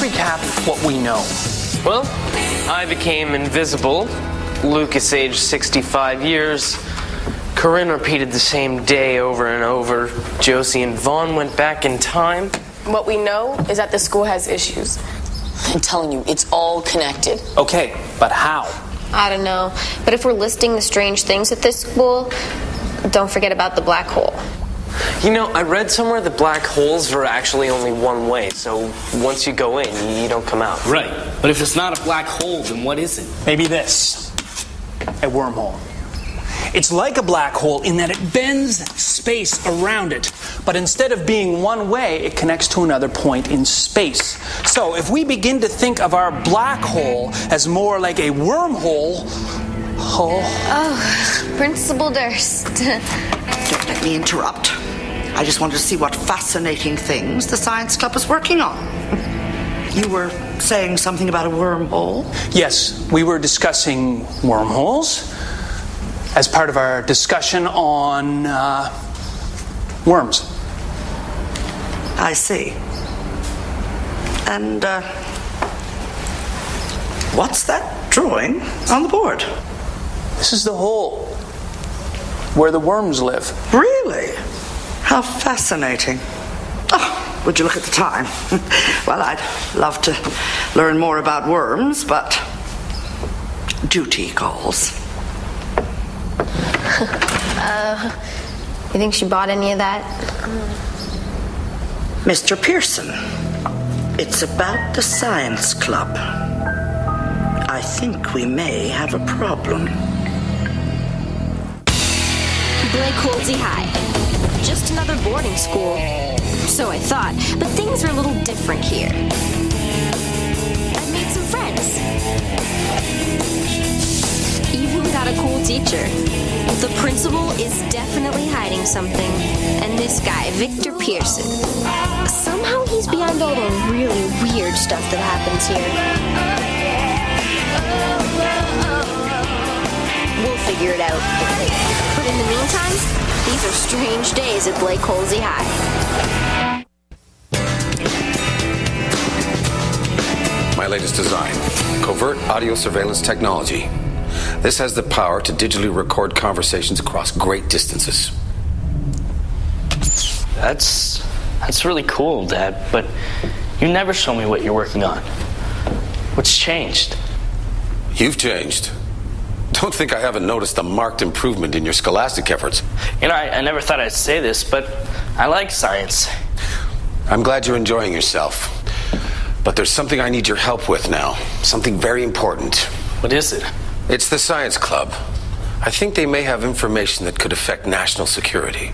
recap what we know. Well, I became invisible. Lucas aged 65 years. Corinne repeated the same day over and over. Josie and Vaughn went back in time. What we know is that the school has issues. I'm telling you, it's all connected. Okay, but how? I don't know. But if we're listing the strange things at this school, don't forget about the black hole. You know, I read somewhere that black holes are actually only one way, so once you go in, you don't come out. Right. But if it's not a black hole, then what is it? Maybe this. A wormhole. It's like a black hole in that it bends space around it. But instead of being one way, it connects to another point in space. So if we begin to think of our black hole as more like a wormhole... Oh, Principal Durst. Don't let me interrupt. I just wanted to see what fascinating things the science club is working on. You were saying something about a wormhole? Yes, we were discussing wormholes as part of our discussion on worms. I see. And what's that drawing on the board? This is the hole where the worms live. Really? How fascinating. Oh, would you look at the time? Well, I'd love to learn more about worms, but duty calls. You think she bought any of that? Mr. Pearson, it's about the science club. I think we may have a problem. Blake Holsey High. Just another boarding school. So I thought, but things are a little different here. I've made some friends. Even got a cool teacher. The principal is definitely hiding something. And this guy, Victor Pearson, somehow he's behind all the really weird stuff that happens here. We'll figure it out. But in the meantime, these are strange days at Blake Holsey High. My latest design, covert audio surveillance technology. This has the power to digitally record conversations across great distances. That's really cool, Dad, but you never show me what you're working on. What's changed? You've changed. Don't think I haven't noticed a marked improvement in your scholastic efforts. You know, I never thought I'd say this, but I like science. I'm glad you're enjoying yourself. But there's something I need your help with now. Something very important. What is it? It's the Science Club. I think they may have information that could affect national security.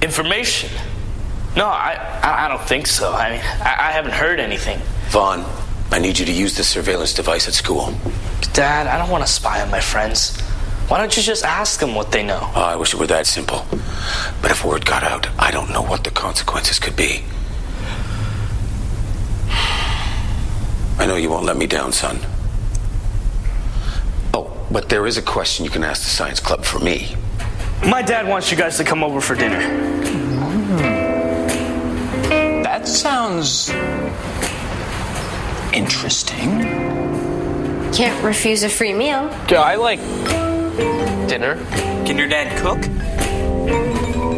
Information? No, I don't think so. I mean, I haven't heard anything. Vaughn, I need you to use the surveillance device at school. Dad, I don't want to spy on my friends. Why don't you just ask them what they know? Oh, I wish it were that simple. But if word got out, I don't know what the consequences could be. I know you won't let me down, son. Oh, but there is a question you can ask the Science Club for me. My dad wants you guys to come over for dinner. That sounds interesting. Can't refuse a free meal. Yeah, I like dinner. Can your dad cook?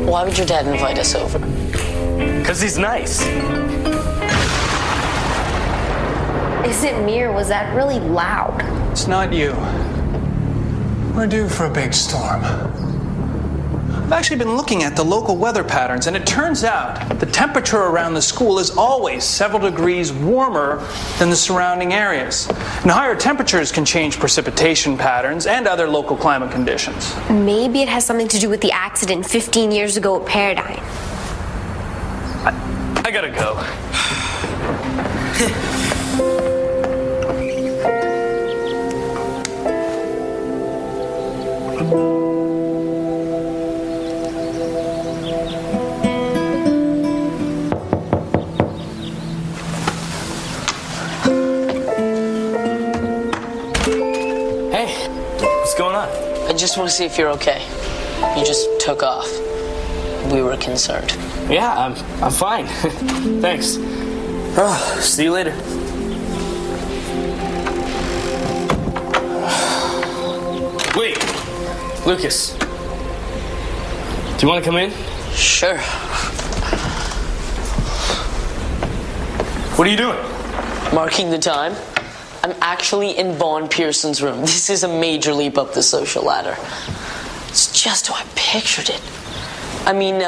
Why would your dad invite us over? 'Cause he's nice. Is it me or was that really loud? It's not you. We're due for a big storm. I've actually been looking at the local weather patterns, and it turns out the temperature around the school is always several degrees warmer than the surrounding areas. And higher temperatures can change precipitation patterns and other local climate conditions. Maybe it has something to do with the accident 15 years ago at Paradigm. I gotta go. What's going on? I just want to see if you're okay. You just took off. We were concerned. Yeah, I'm fine. Thanks. Oh, see you later. Wait, Lucas. Do you want to come in? Sure. What are you doing? Marking the time. I'm actually in Vaughn Pearson's room. This is a major leap up the social ladder. It's just how I pictured it. I mean,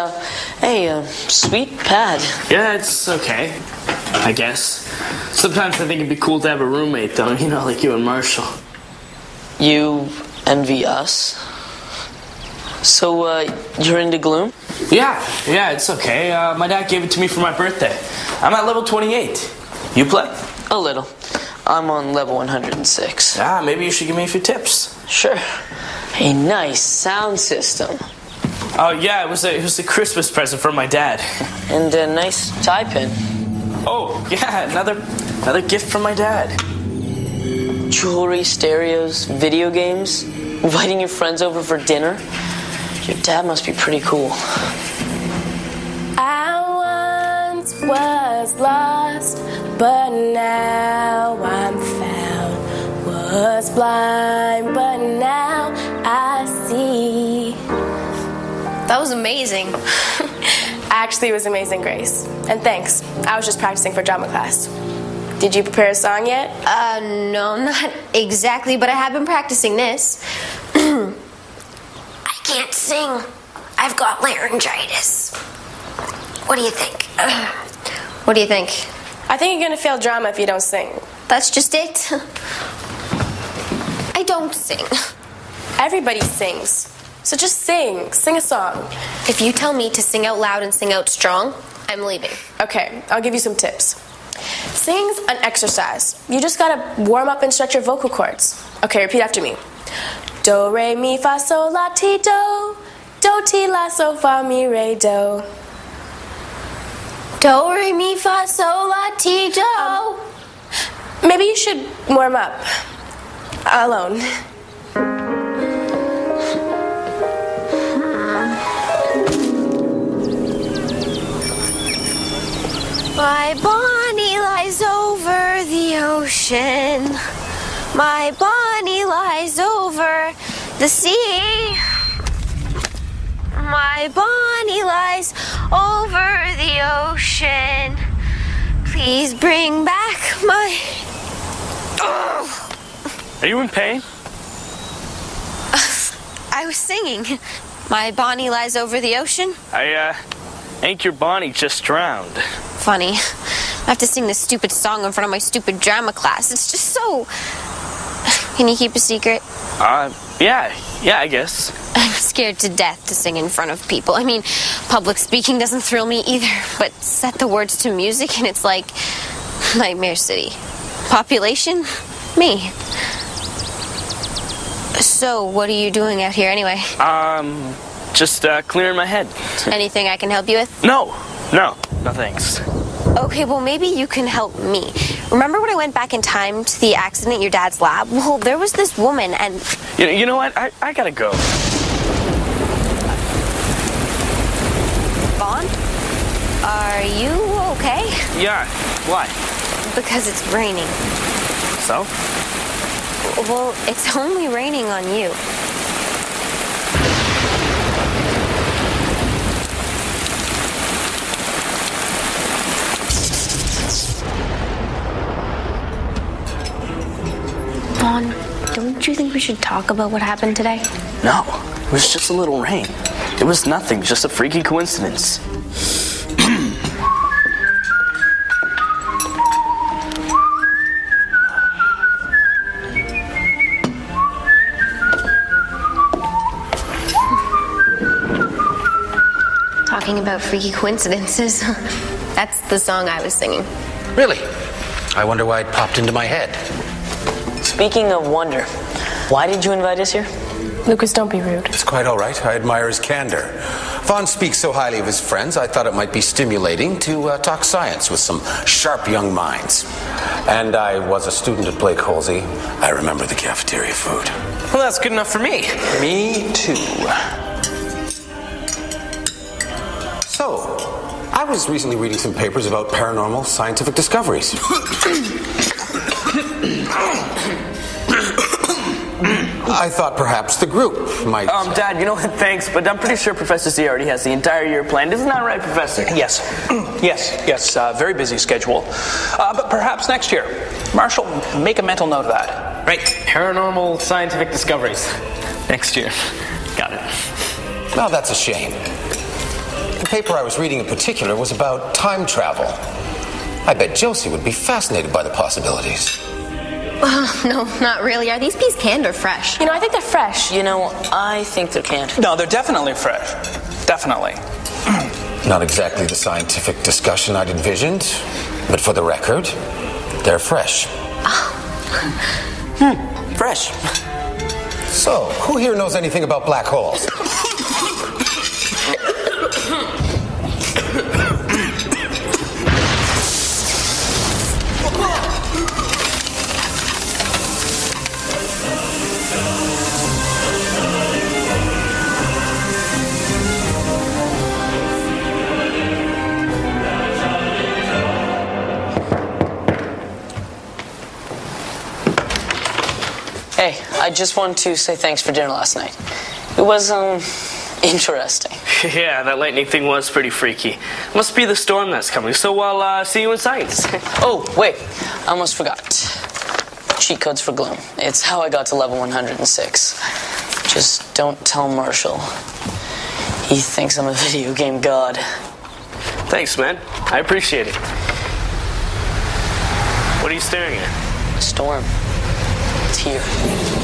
hey, sweet pad. Yeah, it's okay, I guess. Sometimes I think it'd be cool to have a roommate, though, you know, like you and Marshall. You envy us? So, you're into gloom? Yeah, it's okay. My dad gave it to me for my birthday. I'm at level 28. You play? A little. I'm on level 106. Maybe you should give me a few tips. Sure. A nice sound system. Oh, yeah, it was a Christmas present from my dad. And a nice tie pin. Oh, yeah, another gift from my dad. Jewelry, stereos, video games, inviting your friends over for dinner. Your dad must be pretty cool. I once was lost, but now I'm found. Was blind, but now I see. That was amazing. Actually, it was Amazing Grace. And thanks. I was just practicing for drama class. Did you prepare a song yet? No, not exactly, but I have been practicing this. I can't sing. I've got laryngitis. What do you think? What do you think? I think you're gonna fail drama if you don't sing. That's just it. I don't sing. Everybody sings. So just sing. Sing a song. If you tell me to sing out loud and sing out strong, I'm leaving. Okay, I'll give you some tips. Singing's an exercise. You just gotta warm up and stretch your vocal cords. Okay, repeat after me. Do, re, mi, fa, sol, la, ti, do. Do, ti, la, sol, fa, mi, re, do. Do, re, mi, fa, sol, la, ti, do. Maybe you should warm up. Alone. My Bonnie lies over the ocean. My Bonnie lies over the sea. My Bonnie lies over the ocean. Please bring back my... Are you in pain? I was singing. My Bonnie lies over the ocean. I think your Bonnie just drowned. Funny. I have to sing this stupid song in front of my stupid drama class. It's just so... Can you keep a secret? Yeah, I guess. I'm scared to death to sing in front of people. I mean, public speaking doesn't thrill me either, but set the words to music and it's like Nightmare City. Population? Me. So, what are you doing out here anyway? Just clearing my head. Anything I can help you with? No thanks. Okay, well, maybe you can help me. Remember when I went back in time to the accident at your dad's lab? Well, there was this woman and... You know what? I gotta go. Vaughn? Are you okay? Yeah, why? Because it's raining. So? Well, it's only raining on you. Vaughn, don't you think we should talk about what happened today? No, it was just a little rain. It was nothing, just a freaky coincidence. Talking about freaky coincidences. That's the song I was singing. Really? I wonder why it popped into my head. Speaking of wonder, why did you invite us here? Lucas, don't be rude. It's quite all right. I admire his candor. Vaughn speaks so highly of his friends, I thought it might be stimulating to talk science with some sharp young minds. And I was a student at Blake Halsey. I remember the cafeteria food. Well, that's good enough for me. Me too. So, I was recently reading some papers about paranormal scientific discoveries. I thought perhaps the group might... Dad, you know what, thanks, but I'm pretty sure Professor Z already has the entire year planned. Isn't that right, Professor? Yes. Yes. Very busy schedule. But perhaps next year. Marshall, make a mental note of that. Right. Paranormal scientific discoveries. Next year. Got it. Well, that's a shame. The paper I was reading in particular was about time travel. I bet Josie would be fascinated by the possibilities. No, not really. Are these peas canned or fresh? You know, I think they're fresh. You know, I think they're canned. No, they're definitely fresh. Definitely. Not exactly the scientific discussion I'd envisioned, but for the record, they're fresh. Fresh. So, who here knows anything about black holes? Hey, I just wanted to say thanks for dinner last night. It was, interesting. Yeah, that lightning thing was pretty freaky. Must be the storm that's coming, so I'll see you in science. Oh, wait, I almost forgot. Cheat codes for gloom. It's how I got to level 106. Just don't tell Marshall. He thinks I'm a video game god. Thanks, man. I appreciate it. What are you staring at? Storm. It's here.